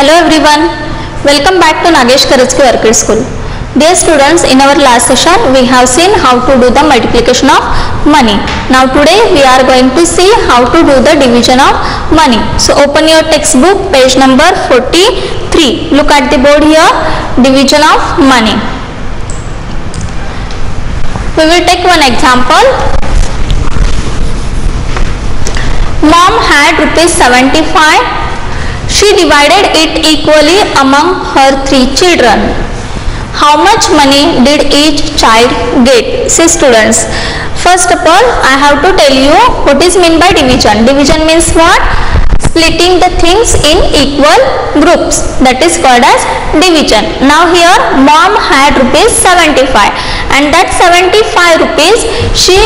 Hello everyone, welcome back to Nagesh Karajki Arcade School. Dear students, in our last session we have seen how to do the multiplication of money. Now today we are going to see how to do the division of money. So open your textbook, page number 43. Look at the board here, division of money. We will take one example. Mom had rupees 75. She divided it equally among her 3 children. How much money did each child get? See students, first of all I have to tell you what is meant by division. Division means what? Splitting the things in equal groups, that is called as division. Now here mom had rupees 75 and that 75 rupees she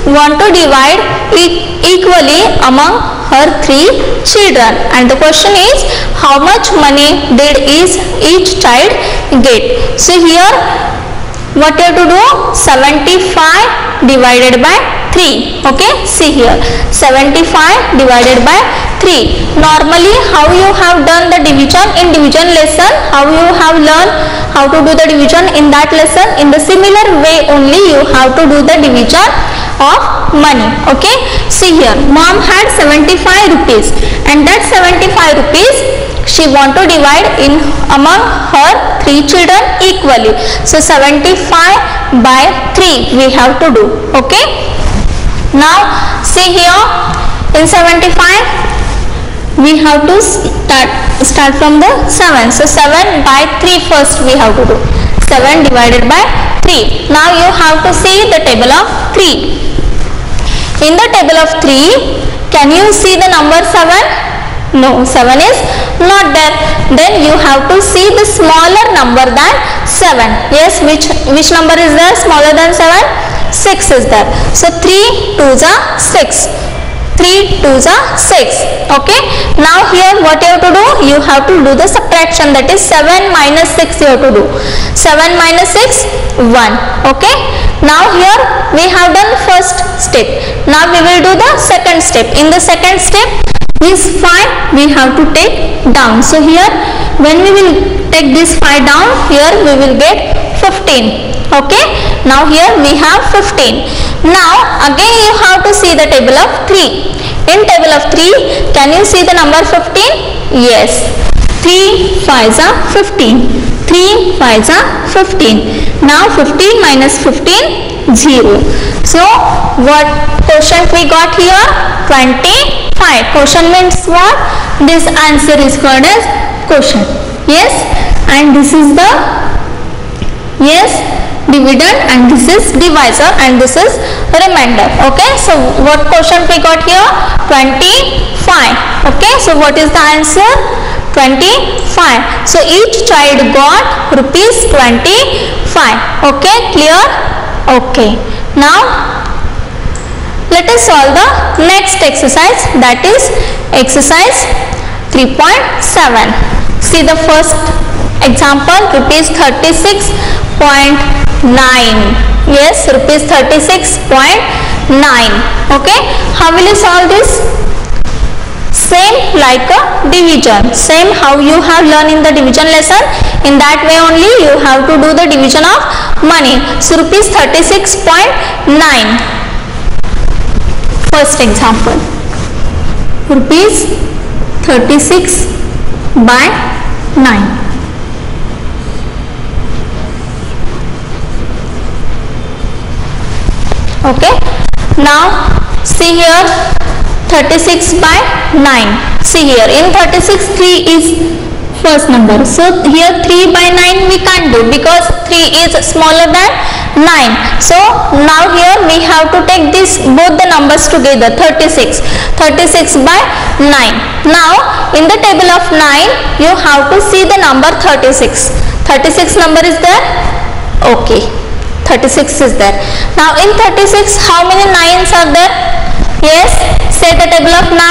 want to divide it equally among her 3 children, and the question is how much money did each child get. So here what you have to do, 75 divided by 3. Okay, see here 75 divided by 3. Normally how you have done the division in division lesson, how you have learned how to do the division in that lesson, in the similar way only you have to do the division of money. Okay, see here mom had 75 rupees and that 75 rupees she want to divide in among her 3 children equally. So 75 by 3 we have to do. Okay, now see here in 75 we have to start from the 7. So 7 by 3 first we have to do. 7 divided by 3. Now you have to see the table of 3. In the table of 3, can you see the number 7? No, 7 is not there. Then you have to see the smaller number than 7. Yes, which number is there smaller than 7? 6 is there. So 3 2s are 6. 3 2s are 6. Okay, now here what you have to do, you have to do the subtraction, that is 7 minus 6 you have to do. 7 minus 6 1. Okay, now here we have done first step. Now we will do the second step. In the second step this 5 we have to take down. So here when we will take this 5 down, here we will get 15. Okay, now here we have 15. Now again you have to see the table of 3. In table of 3, can you see the number 15? Yes. 3 5s are 15. 3 5s are 15. Now 15 minus 15, 0. So what quotient we got here? 25. Quotient means what? This answer is called as quotient. Yes, and this is the dividend, and this is divisor, and this is remainder. Okay, so what quotient we got here? 25. Okay, so what is the answer? 25. So each child got rupees 25. Okay, clear? Okay, now let us solve the next exercise, that is exercise 3.7. See the first example, rupees 36.9. Yes, rupees 36.9. Okay, how will you solve this? Same like a division, same how you have learned in the division lesson, in that way only you have to do the division of money. So rupees 36.9. First example, rupees 36 by 9. Okay, now see here 36 by 9. See here in 36 3 is first number. So here 3 by 9 we can't do because 3 is smaller than 9. So now here we have to take this both the numbers together, 36 by 9. Now in the table of 9 you have to see the number 36. 36 number is there? Okay, 36 is there. Now in 36 how many 9s are there? Yes, say the table of 9.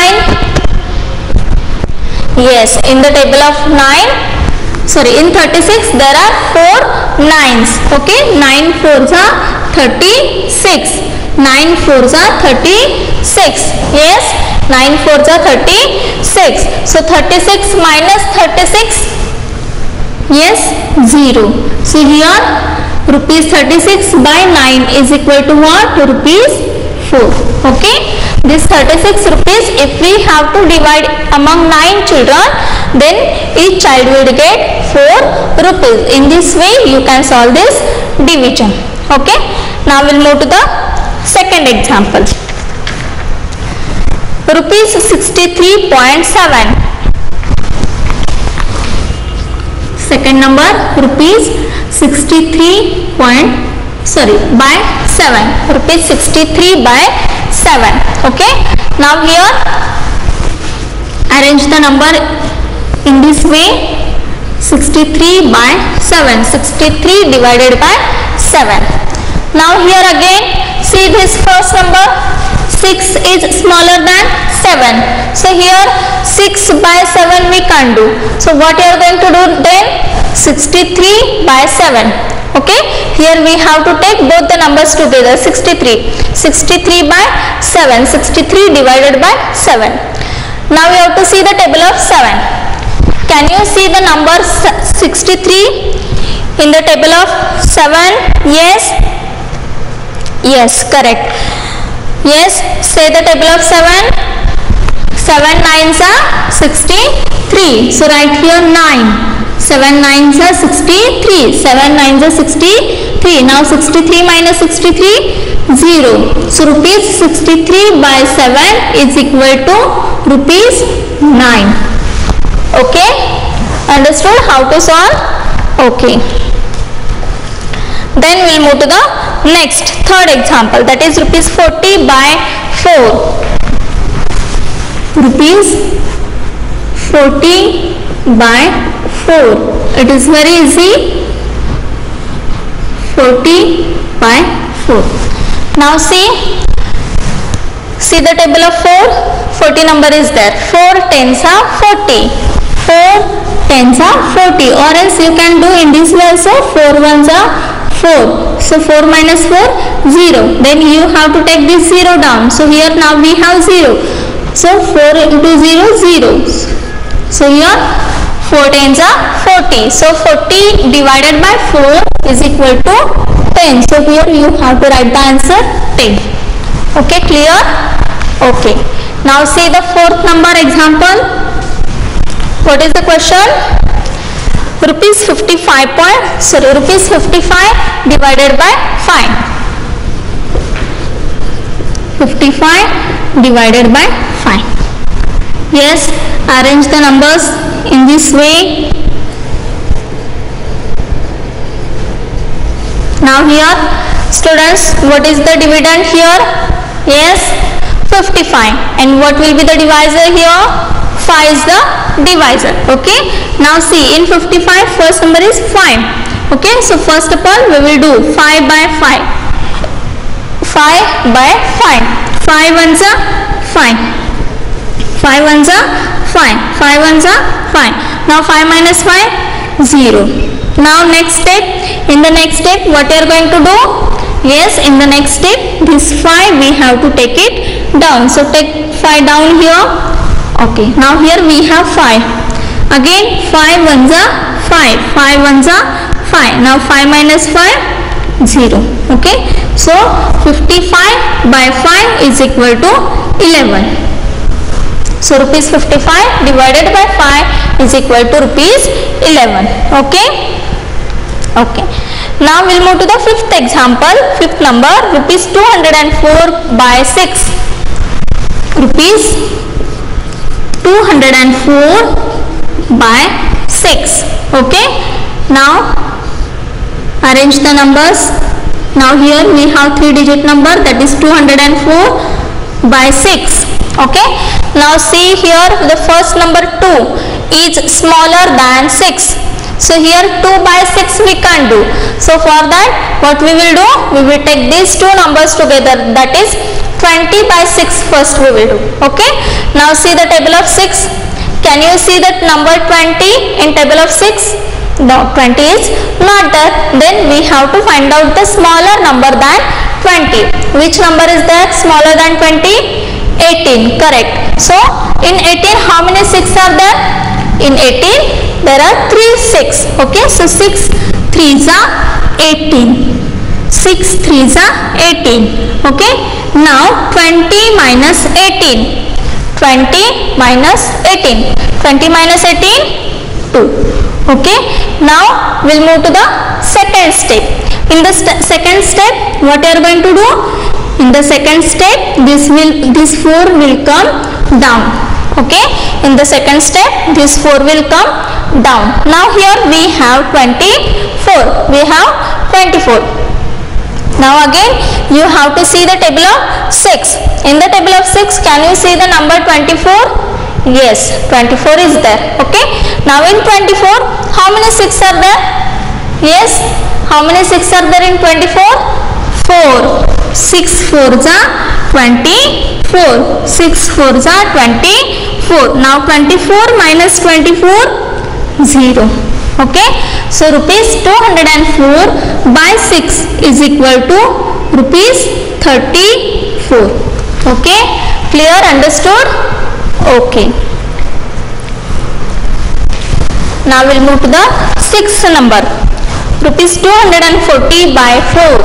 Yes, in the table of 9, sorry, in 36 there are 4 9s. Okay, 9 4s are 36. 9 4s are 36. Yes, 9 4s are 36. So 36 minus 36. Yes, 0. So here rupees 36 by 9 is equal to what? Rupees 4. Okay, this 36 rupees, if we have to divide among 9 children, then each child will get 4 rupees. In this way you can solve this division. Okay, now we'll move to the second example. Rupees 63.7. Second number, rupees 63 by 7. Rupees 63 by 7. Okay, now here arrange the number in this way. 63 by 7. 63 divided by 7. Now here again see this first number. 6 is smaller than 7. So here 6 by 7 we can't do. So what you are going to do then? 63 by 7. Okay, here we have to take both the numbers together. 63 by 7. 63 divided by 7. Now we have to see the table of 7. Can you see the number 63 in the table of 7? Yes, yes, correct. Yes, say the table of 7. 7 9s are 63. So write here 9. 7 9s are 63. 7 9s are 63. Now 63 minus 63, 0. So rupees 63 by 7 is equal to rupees 9. Okay, understood how to solve? Okay. Then we will move to the next third example, that is rupees 40 by 4. Rupees 40 by 4. It is very easy. 40 by 4. Now see the table of 4. 40 number is there. 4 10s are 40. 4 10s are 40. Or else you can do in this way also. 4 1s are 4. So 4 minus 4, 0. Then you have to take this 0 down. So here now we have 0. So 4 into 0, 0. So here 4 10s are 40. So 40 divided by 4 is equal to 10. So here you have to write the answer 10. Okay, clear? Okay. Now see the fourth number example. What is the question? Rupees 55 divided by 5. 55 divided by 5. Yes, arrange the numbers in this way. Now here students, what is the dividend here? Yes, 55. And what will be the divisor here? 5 is the divisor. Okay, now see in 55 first number is 5. Okay, so first of all we will do 5 by 5. 5 by 5. 5 ones are 5. 5 ones are 5. 5 ones are 5. Now 5 minus 5, 0. Now next step. In the next step what you are going to do? Yes, in the next step this 5 we have to take it down. So take 5 down here. Okay, now here we have 5. Again 5 ones are 5. 5 ones are 5. Now 5 minus 5, 0. Okay, so 55 by 5 is equal to 11. So rupees 55 divided by 5 is equal to rupees 11. Okay. Okay. Now we'll move to the fifth example. Fifth number, rupees 204 by 6. Rupees 204 by 6. Okay. Now arrange the numbers. Now here we have 3-digit number, that is 204 by 6. Okay. Now see here the first number 2 is smaller than 6. So here 2 by 6 we can't do. So for that what we will do? We will take these two numbers together, that is 20 by 6 first we will do. Okay. Now see the table of 6. Can you see that number 20 in table of 6? No, 20 is not there. Then we have to find out the smaller number than 20. which number is there smaller than 20? 18, correct. So in 18 how many 6 are there? In 18 there are 3 6. Okay, so 6 3s are 18. 6 3s are 18. Okay, now 20 minus 18. 20 minus 18. 20 minus 18, 2. Okay, now we'll move to the second step. In the second step, what you are going to do? In the second step, this 4 will come down. Okay, in the second step, this 4 will come down. Now here we have 24. We have 24. Now again you have to see the table of 6. In the table of 6, can you see the number 24? Yes, 24 is there. Okay, now in 24 how many 6 are there? Yes, how many 6 are there in 24? 4. 6 4s are 24. 6 4s are 24. Now 24 minus 24, 0. Okay, so rupees 204 by 6 is equal to rupees 34. Okay, clear, understood? Okay, now we'll move to the sixth number. Rupees 240 by 4.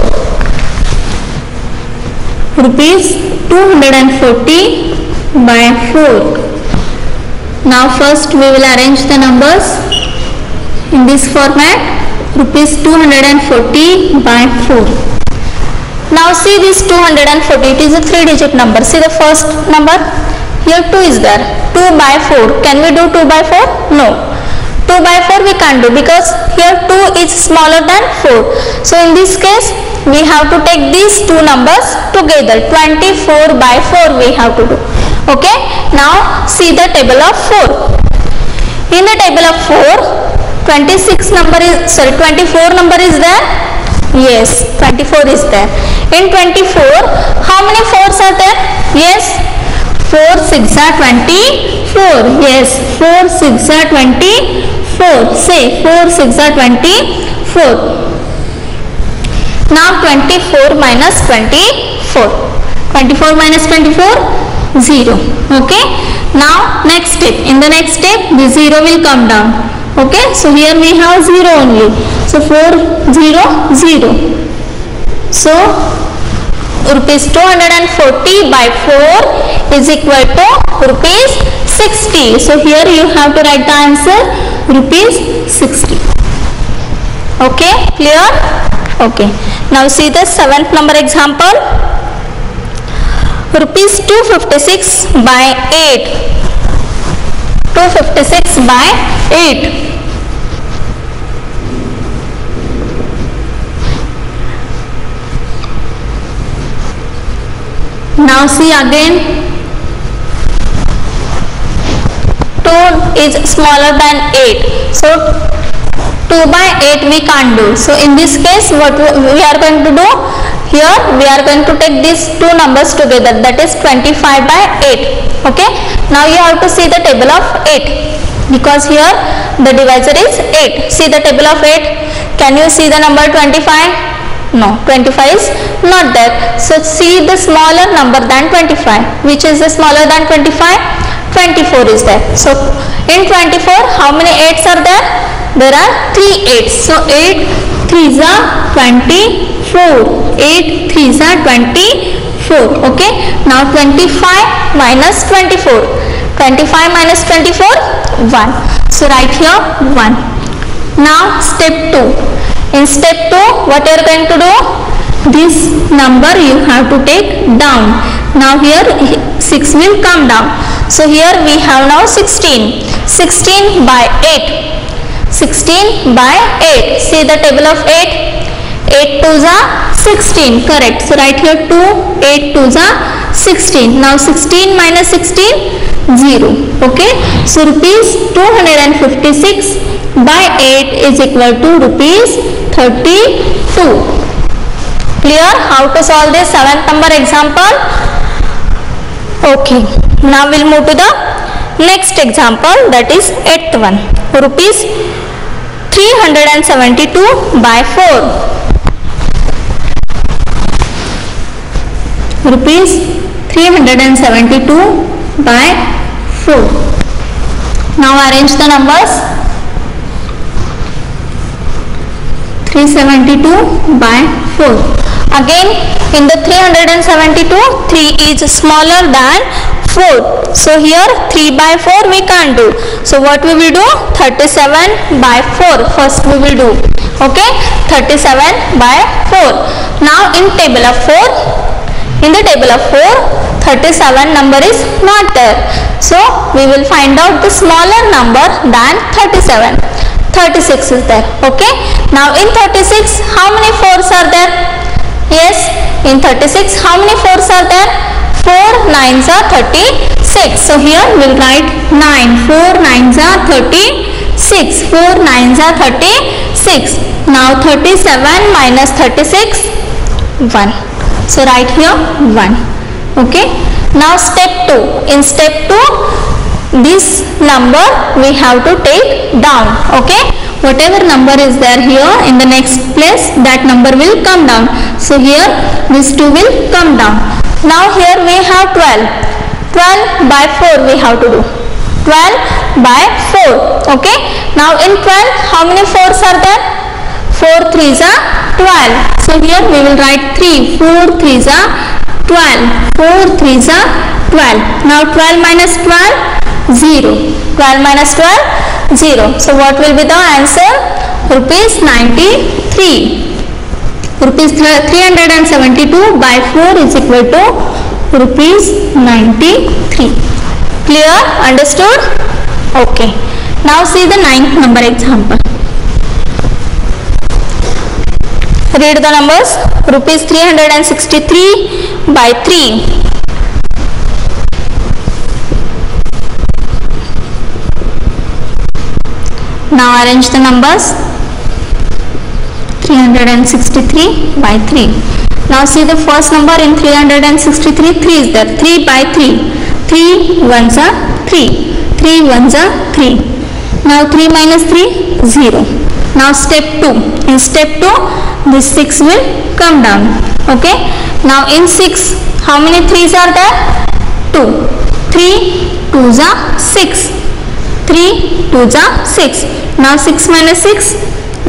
Rupees 240 by 4. Now first we will arrange the numbers in this format. Rupees 240 by 4. Now see this 240, it is a 3-digit number. See the first number, here 2 is there. 2 by 4, can we do 2 by 4? No. 2 by 4 we can't do because here 2 is smaller than 4. So in this case we have to take these two numbers together. 24 by 4 we have to do. Okay, now see the table of 4. In the table of 4, 24 number is there. Yes, 24 is there. In 24 how many 4s are there? Yes, 4 6 are 24. Yes, 4 6 are 24. Say 4 6 are 24. Now 24 minus 24. 24 minus 24, 0. Okay, now next step. In the next step the 0 will come down. Okay, so here we have 0 only. So 4 0 0. So rupees 240 by 4 is equal to rupees 60. So here you have to write the answer rupees 60. Okay, clear? Okay, now see the 7th number example. Rupees 256 by 8. 256 by 8. Now see again, 2 is smaller than 8. So 2 by 8 we can't do. So in this case what we are going to do? Here we are going to take these two numbers together, that is 25 by 8. Okay, now you have to see the table of 8 because here the divisor is 8. See the table of 8. Can you see the number 25? No, 25 is not there. So see the smaller number than 25. Which is the smaller than 25? 24 is there. So in 24 how many 8s are there? There are 3 8s. So 8 3s are 24. 8 3s are 24. Okay, now 25 minus 24. 25 minus 24, 1. So write here 1. Now step 2. In step 2 what you are going to do? This number you have to take down. Now here 6 will come down. So here we have now 16. 16 by 8. 16 by 8. See the table of 8. 8 2s are 16. Correct. So write here 2. 8 2s are 16. Now 16 minus 16, 0. Okay. So rupees 256 by 8 is equal to rupees 32. Clear how to solve this 7th number example? Okay, now we'll move to the next example, that is 8th one. Rupees 372 by 4. rupees 372 by 4. Now arrange the numbers. 372 by 4. Again in the 372, 3 is smaller than 4. So here 3 by 4 we can't do. So what we will do? 37 by 4 first we will do. Okay, 37 by 4. Now in table of 4, in the table of 4, 37 number is not there. So we will find out the smaller number than 37. 36 is there. Okay, now in 36 how many 4s are there? Yes, in 36 how many 4s are there? 4 9s are 36. So here we will write 9. 4 9s are 36. 4 9s are 36. Now 37 minus 36, 1. So write here 1. Okay, now step 2. In step 2, this number we have to take down. Okay, whatever number is there here in the next place, that number will come down. So here this 2 will come down. Now here we have 12. 12 by 4 we have to do. 12 by 4. Okay, now in 12 how many 4s are there? 4 3s are 12. So here we will write 3. 4 3s are 12. 4 3s are 12. Now 12 minus 12, 0. 12 minus 12, 0. So what will be the answer? Rupees 93. Rupees 372 by 4 is equal to rupees 93. Clear? Understood? Okay. Now see the 9th number example. Read the numbers. Rupees 363 by 3. Now arrange the numbers. 363 by 3. Now see the first number in 363, 3 is there. 3 by 3. 3 1s are 3. 3 1s are 3. Now 3 minus 3, 0. Now step 2. In step 2, this 6 will come down. Okay. Now in 6, how many 3s are there? 2. 3 2s are 6. 3 2s are 6. Now 6 minus 6,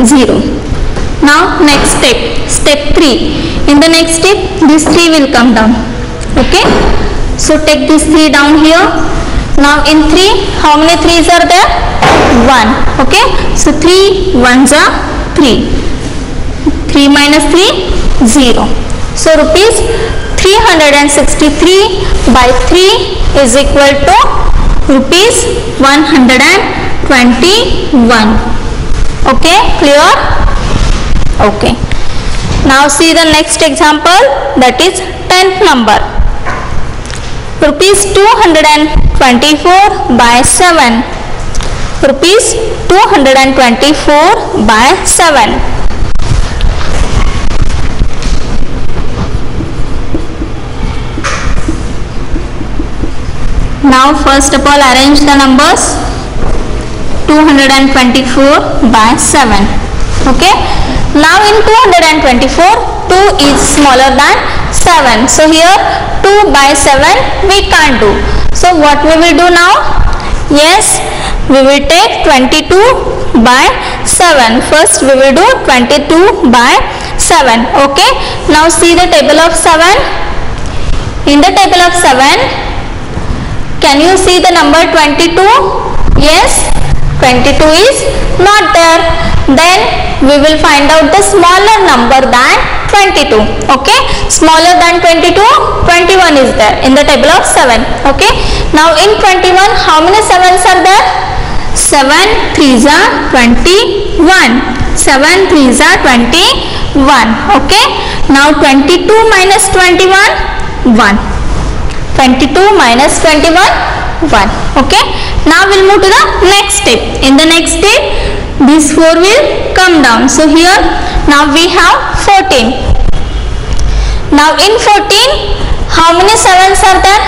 0. Now next step, step 3. In the next step, this 3 will come down. Okay. So take this 3 down here. Now in 3, how many 3s are there? 1. Okay. So 3 1s are 3. 3 minus 3, 0. So rupees 363 by 3 is equal to rupees 121. Okay. Clear? Okay. Now see the next example, that is 10th number. Rupees 224 by 7. Rupees 224 by 7. Now first of all arrange the numbers. 224 by 7. Okay. Now in 224, 2 is smaller than 7. So here 2 by 7 we can't do. So what we will do now? Yes, we will take 22 by 7. First we will do 22 by 7. Okay. Now see the table of 7. In the table of 7, can you see the number 22? Yes, 22 is not there. Then we will find out the smaller number than 22. Okay, smaller than 22, 21 is there in the table of 7. Okay, now in 21 how many 7s are there? 7 3s are 21. 7 3s are 21. Okay, now 22 minus 21, 1. 22 minus 21, 1. Okay, now we'll move to the next step. In the next step, this 4 will come down. So here now we have 14. Now in 14, how many 7s are there?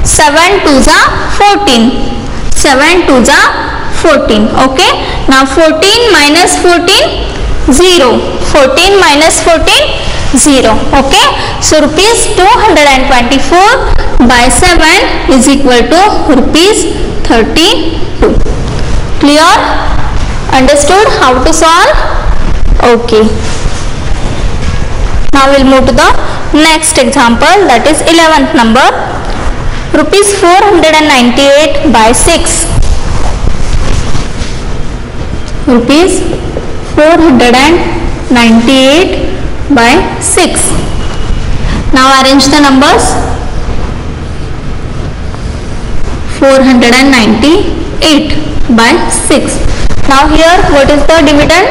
7 2s are 14. 7 2s are 14. Okay, now 14 minus 14, 0. 14 minus 14, 0. Okay, so rupees 224 by 7 is equal to rupees 32. Clear? Understood how to solve? Okay. Now we'll move to the next example, that is 11th number. Rupees 498 by 6. Rupees 498 by 6. Now arrange the numbers. 498 by 6. Now here what is the dividend?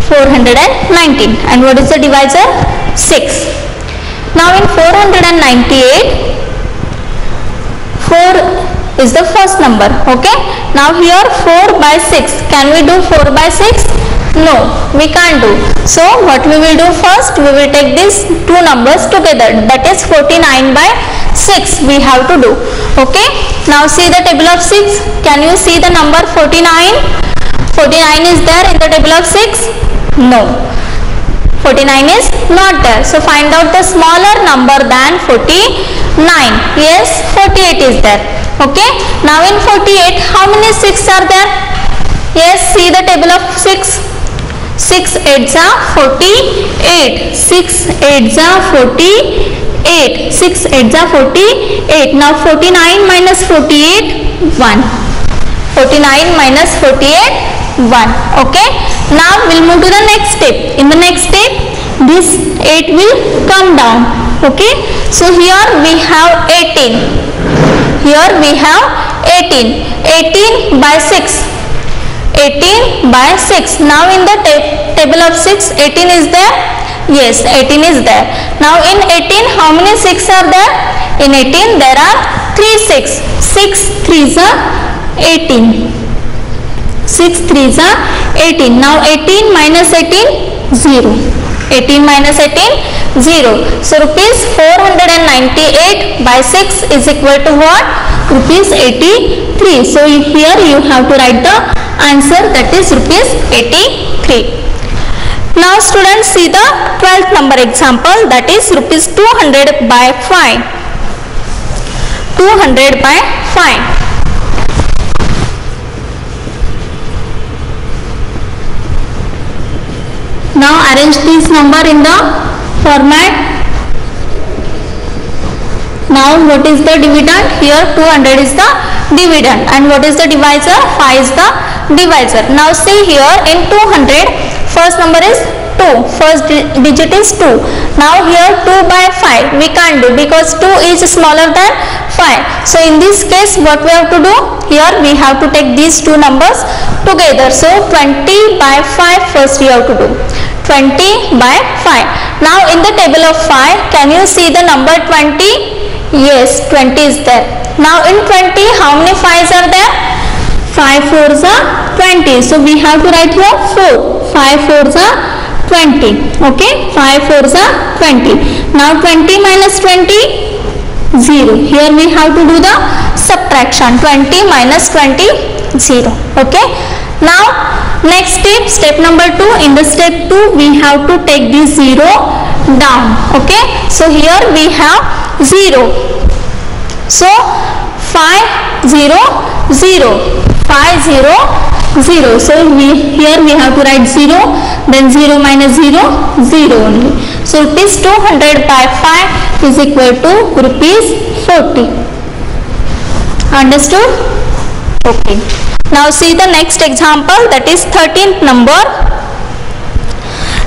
419. And what is the divisor? 6. Now in 498, 4 is the first number. Okay. Now here 4 by 6. Can we do 4 by 6? No, we can't do. So what we will do first? We will take these two numbers together. That is 49 by 6 we have to do. Okay. Now see the table of 6. Can you see the number 49? 49 is there in the table of 6? No. 49 is not there. So find out the smaller number than 49. Yes, 48 is there. Okay. Now in 48, how many 6 are there? Yes, see the table of 6. 6 8s are 48. 6 8s are 48. 6 8s are 48. Now 49 minus 48, 1. 49 minus 48, 1. Okay. Now we'll move to the next step. In the next step, this 8 will come down. Okay. So here we have 18. Here we have 18. 18 by 6. 18 by 6. Now in the table of 6, 18 is there? Yes, 18 is there. Now in 18, how many 6 are there? In 18 there are 3 6. 6 3s are 18. 6 3s are 18. Now 18 minus 18, 0. 18 minus 18, 0. So rupees 498 by 6 is equal to what? Rupees 83. So here you have to write the answer, that is rupees 83. Now students, see the 12th number example, that is rupees 200 by 5. 200 by 5. Now arrange this number in the format. Now what is the dividend? Here 200 is the dividend, and what is the divisor? 5 is the divisor. Now see here in 200, first number is 2, first digit is 2. Now here 2 by 5 we can't do because 2 is smaller than 5. So in this case what we have to do? Here we have to take these two numbers together. So 20 by 5 first we have to do. 20 by 5. Now in the table of 5, can you see the number 20? Yes, 20 is there. Now in 20, how many 5s are there? 5 4s are 20. So we have to write here 4. 5 4s are 20. Okay, 5 4s are 20. Now 20 minus 20, 0. Here we have to do the subtraction. 20 minus 20, 0. Okay. Now next step, step number 2. In the step 2, we have to take this 0 down. Okay. So here we have 0. So 5 0 0. 5 0 0. So here we have to write 0. Then 0 minus 0, 0 only. So rupees 200 by 5 is equal to rupees 40. Understood? Okay. Now see the next example, that is 13th number.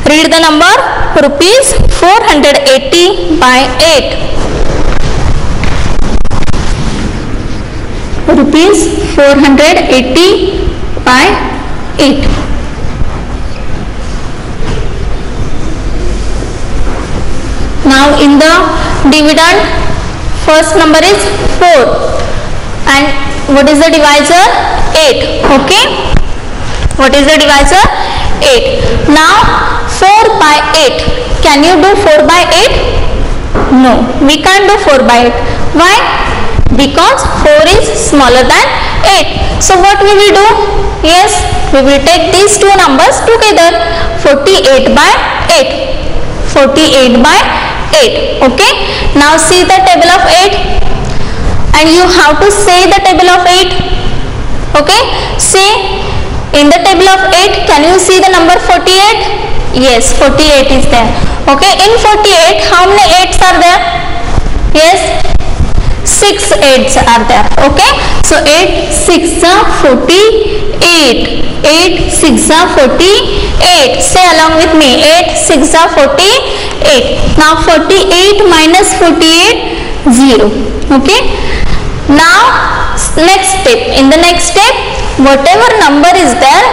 Read the number, rupees 480 by 8. Rupees 480 by 8. Now in the dividend, first number is 4 and what is the divisor? 8. Okay. What is the divisor? 8. Now 4 by 8. Can you do 4 by 8? No, we can't do 4 by 8. Why? Because 4 is smaller than 8. So what we will do? Yes, we will take these two numbers together. 48 by 8. 48 by 8. Okay, now see the table of 8 and you have to say the table of 8. Okay, see in the table of 8, can you see the number 48? Yes, 48 is there. Okay, in 48 how many 8s are there? Yes, 6 8s are there. Okay, so 8 6 are 48. 8 6 are 48. Say along with me, 8 6 are 48. Now 48 minus 48, 0. Okay, now next step. In the next step, whatever number is there,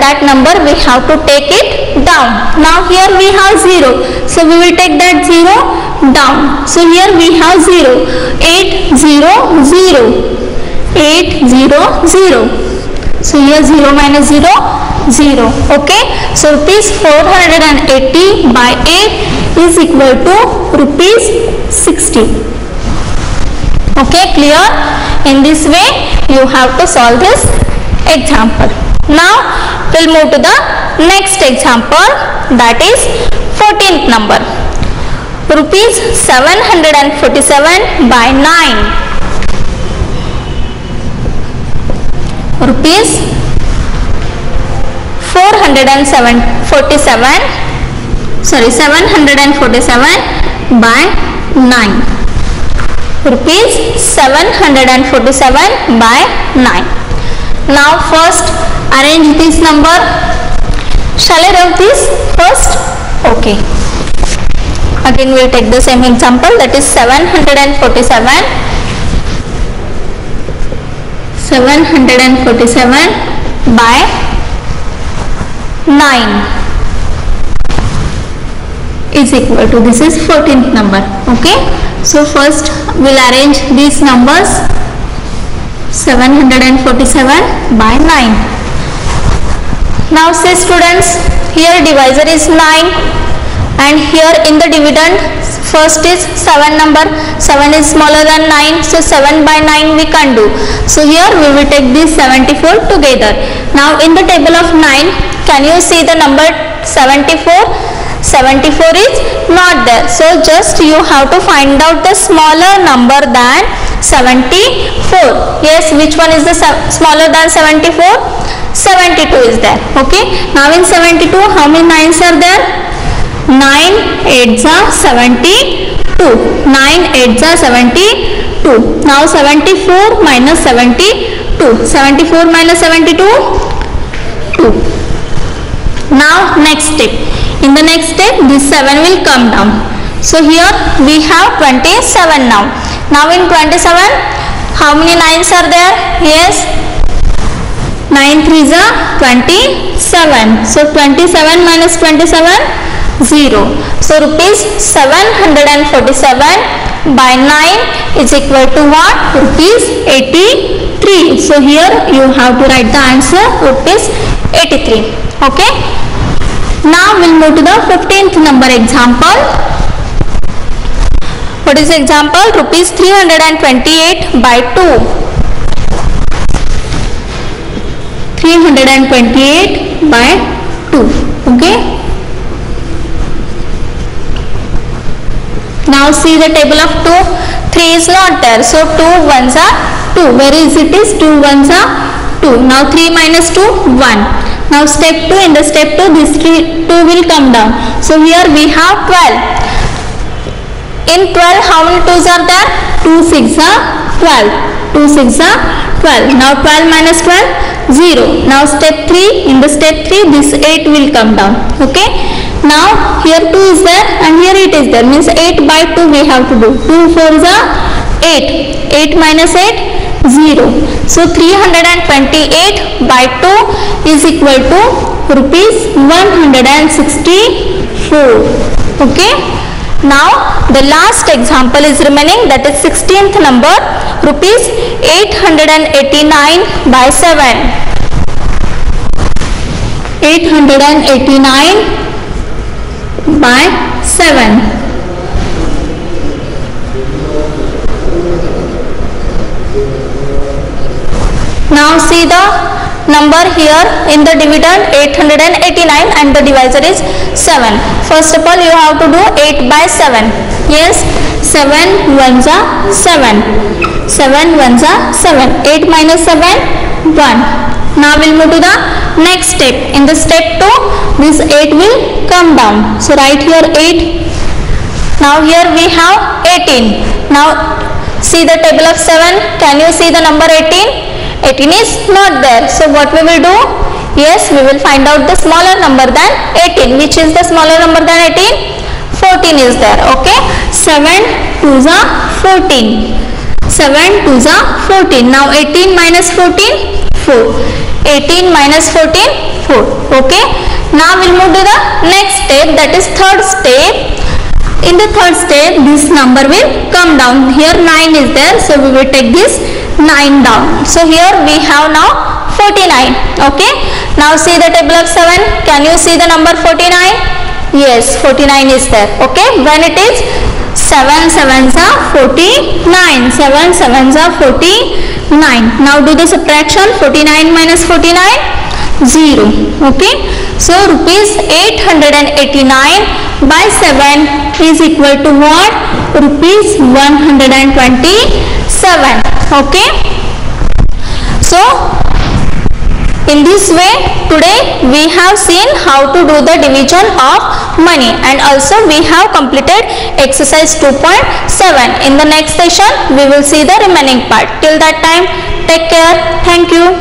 that number we have to take it down. Now here we have 0, so we will take that 0 down. So here we have 0, 8 0 0, 8 0 0. So here 0 minus 0, 0. Okay, so rupees 480 by 8 is equal to rupees 60. Okay, clear? In this way you have to solve this example. Now we'll move to the next example, that is 14th number. Rupees 747 by 9. Rupees 747 by 9. Rupees 747 by 9. Now first arrange this number. Shall I write this first? Okay. Again we will take the same example, that is 747 by 9 is equal to, this is 14th number. Okay, so first we will arrange these numbers. 747 by 9. Now say students, here divisor is 9 and here in the dividend first is 7 number. 7 is smaller than 9, so 7 by 9 we can't do. So here we will take this 74 together. Now in the table of 9, can you see the number 74? 74 is not there. So just you have to find out the smaller number than 74. Yes, which one is the smaller than 74? 72 is there. Okay, now in 72 how many 9s are there? 9 8s are 72. 9 8s are 72. Now 74 minus 72. 74 minus 72, 2. Now next step. In the next step this 7 will come down. So here we have 27 now. Now in 27 how many 9s are there? Yes, 9 3s are 27. So 27 minus 27, 0. So rupees 747 by 9 is equal to what? Rupees 83. So here you have to write the answer, rupees 83. Okay. Now we'll move to the 15th number example. What is the example? Rupees 328 by 2. 328 by 2. Okay. Now see the table of 2. 3 is not there. So 2 ones are 2. Where is it? Is 2 ones are 2. Now 3 minus 2, 1. Now step 2, in the step 2 this 2 will come down. So here we have 12. In 12 how many 2's are there? 2 6 are 12. 2 6 are 12. Now 12 minus 12, 0. Now step 3, in the step 3 this 8 will come down. Okay. Now here 2 is there and here it is there, means 8 by 2 we have to do. 2 4's are 8. 8 minus 8, 0. So 328 by 2 is equal to rupees 164. Okay. Now the last example is remaining, that is 16th number, rupees 889 by 7. 889 by 7. Now see the number here in the dividend 889 and the divisor is 7. First of all you have to do 8 by 7. Yes, 7 ones are 7. 7 ones are 7. 8 minus 7, 1. Now we'll move to the next step. In the step 2, this 8 will come down. So write here 8. Now here we have 18. Now see the table of 7. Can you see the number 18? 18 is not there. So what we will do? Yes, we will find out the smaller number than 18. Which is the smaller number than 18? 14 is there. Okay. 7 2s are 14. 7 2s are 14. Now 18 minus 14, 4. 18 minus 14, 4. Okay. Now we'll move to the next step, that is third step. In the third step, this number will come down. Here 9 is there, so we will take this 9 down. So here we have now 49. Okay. Now see the table of 7. Can you see the number 49? Yes, 49 is there. Okay. When it is 7 7s are 49. 7 7s are 49. Now do the subtraction. 49 minus 49, 0. Okay. So rupees 889 by 7 is equal to what? Rupees 127. Okay. So in this way today we have seen how to do the division of money, and also we have completed exercise 2.7. In the next session we will see the remaining part. Till that time, take care. Thank you.